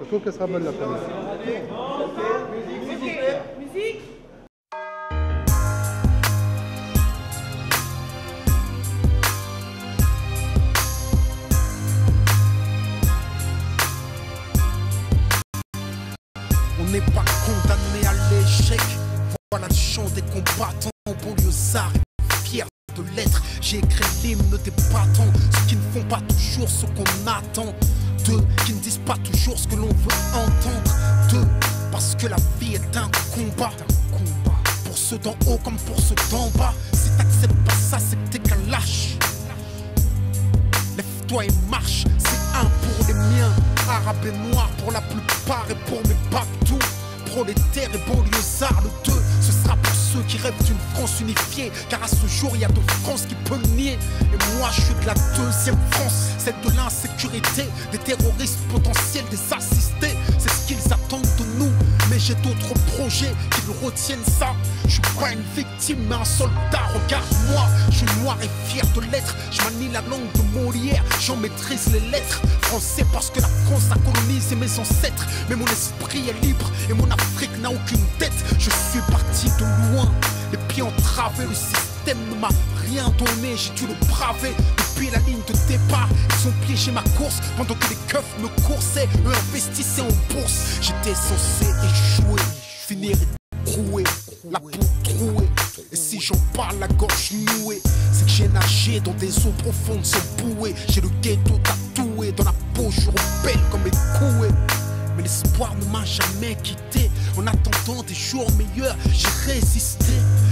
Je trouve qu'elle sera bonne la première. Musique. On n'est pas condamné à l'échec. Voilà le chant des combattants. Banlieusards fiers de l'être. J'ai écrit l'hymne des battants. Ceux qui ne font pas toujours ce qu'on attend d'eux, qui ne disent pas toujours ce que l'on veut entendre d'eux. Parce que la vie est un combat. Pour ceux d'en haut comme pour ceux d'en bas. Si t'acceptes pas ça, c'est que t'es qu'un lâche. Lève-toi et marche. C'est un pour les miens. Arabes et noirs pour la plupart et pour mes babtous. Prolétaires et banlieusards, le 2, ce sera pour ceux qui rêvent d'une France unifiée. Car à ce jour, il y a deux France qui peuvent le nier. Et moi, je suis de la deuxième France, celle de l'insécurité, des terroristes potentiels, des assistés. C'est ce qu'ils attendent de nous. Mais j'ai d'autres projets qui nous retiennent ça. Je suis pas une victime, mais un soldat, regarde-moi. Je suis noir et fier de l'être. Je manie la langue de Molière, j'en maîtrise les lettres. Français parce que la France a colonisé mes ancêtres. Mais mon esprit est libre et mon Afrique n'a aucune tête. Je suis parti de loin, les pieds entravés. Le système ne m'a rien donné, j'ai dû le braver. Depuis la ligne de départ, ils ont piégé ma course. Pendant que les keufs me coursaient, eux investissaient en bourse. J'étais censé échouer, finir écroué, la peau trouée. Et si j'en parle la gorge nouée, c'est que j'ai nagé dans des eaux profondes sans bouée. J'ai le ghetto tatoué dans la peau, je rebelle comme les coués. Mais l'espoir ne m'a jamais quitté. En attendant des jours meilleurs, j'ai résisté.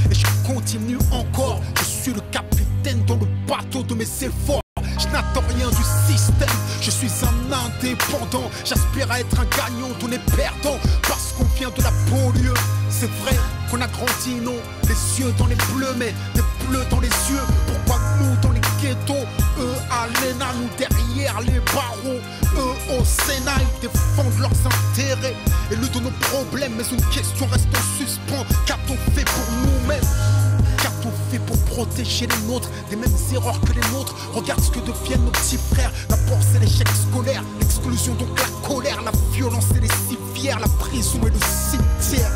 Et je continue encore. Je suis le capitaine dans le bateau de mes efforts. Je n'attends rien du système. Je suis un indépendant. J'aspire à être un gagnant, on est perdant. Parce qu'on vient de la banlieue. C'est vrai qu'on a grandi, non, les yeux dans les bleus, mais des bleus dans les yeux. Pourquoi nous dans les ghettos, eux à l'ENA, nous derrière les barreaux, eux au Sénat, ils défendent leurs intérêts et le de nos problèmes. Mais une question reste en suspens. Qu'a-t-on fait pour nous-mêmes? Qu'a-t-on fait pour protéger les nôtres des mêmes erreurs que les nôtres? Regarde ce que deviennent nos petits frères. D'abord c'est l'échec scolaire, l'exclusion donc la colère, la violence et les civières, la prison et le cimetière.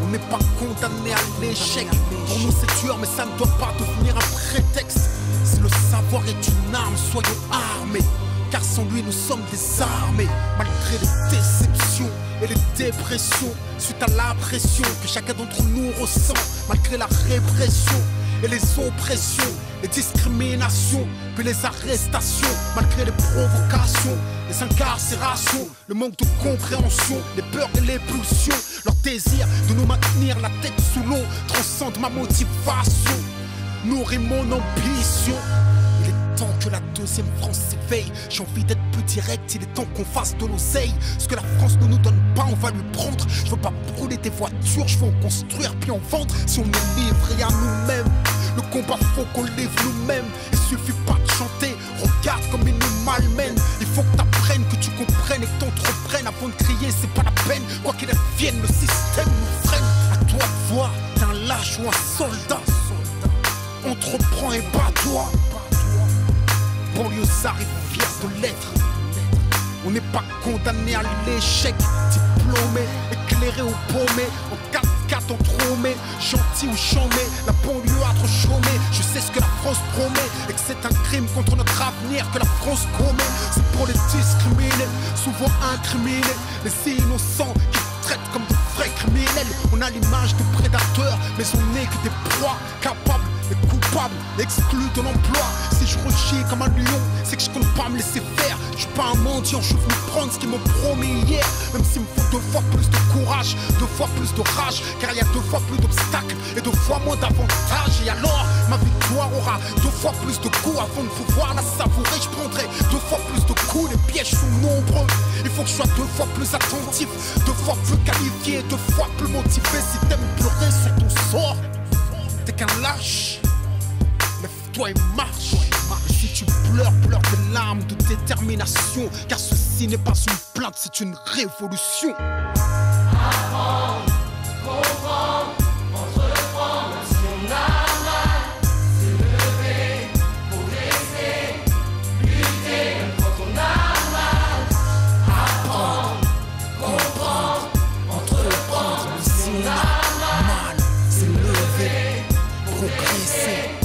On n'est pas condamné à l'échec. Pour nous c'est dur mais ça ne doit pas devenir un prétexte. Si le savoir est une arme, soyons armés. Car sans lui nous sommes désarmés. Malgré les déceptions et les dépressions, suite à la pression que chacun d'entre nous ressent. Malgré la répression et les oppressions, les discriminations, puis les arrestations. Malgré les provocations, les incarcérations, le manque de compréhension, les peurs et les pulsions. Leur désir de nous maintenir la tête sous l'eau transcende ma motivation, nourrit mon ambition. Il est temps que la deuxième France s'éveille. J'ai envie d'être plus direct, il est temps qu'on fasse de l'oseille. Ce que la France ne nous donne pas, on va lui prendre. Je veux pas brûler des voitures, je veux en construire puis en vendre. Si on est livré à nous-mêmes, le combat faut qu'on livre nous-mêmes. Il suffit pas de chanter, regarde comme ils nous malmènent. Il faut que t'apprennes, que tu comprennes et que t'entreprennes. Avant de crier, c'est pas la peine. Quoi qu'il advienne, le système nous freine. À toi de voir, t'es un lâche ou un soldat. Entreprends et bats-toi. Banlieusards et fiers de l'être. On n'est pas condamné à l'échec. Diplômé, éclairé ou paumé, en 4x4 entrômé, gentil ou chômé, la banlieue a trop chômé. Je sais ce que la France promet et que c'est un crime contre notre avenir que la France commet. C'est pour les discriminés, souvent incriminés, les innocents qui traitent comme de vrais criminels. On a l'image de prédateurs, mais on n'est que des proies capables et coupables, exclus de l'emploi. Si je rechie comme un lion, c'est que je compte pas me laisser faire. Je suis pas un mendiant, je veux prendre ce qu'ils m'ont promis hier. Même s'il me faut 2 fois plus de courage, 2 fois plus de rage, car il y a 2 fois plus d'obstacles et 2 fois moins d'avantages. Et alors, ma victoire aura 2 fois plus de coups. Avant de pouvoir la savourer, je prendrai 2 fois plus de coups. Les pièges sont nombreux, il faut que je sois 2 fois plus attentif, 2 fois plus qualifié, 2 fois plus motivé. Si t'aimes pleurer sur ton sort, t'es qu'un lâche. Lève-toi et marche. Et si tu pleures, pleure des larmes de détermination. Car ceci n'est pas une plainte, c'est une révolution. Apprendre, comprendre, entreprendre, même si on a mal. S'élever, progresser, lutter, même quand on a mal. Apprendre, on a mal, c'est levé, progresser.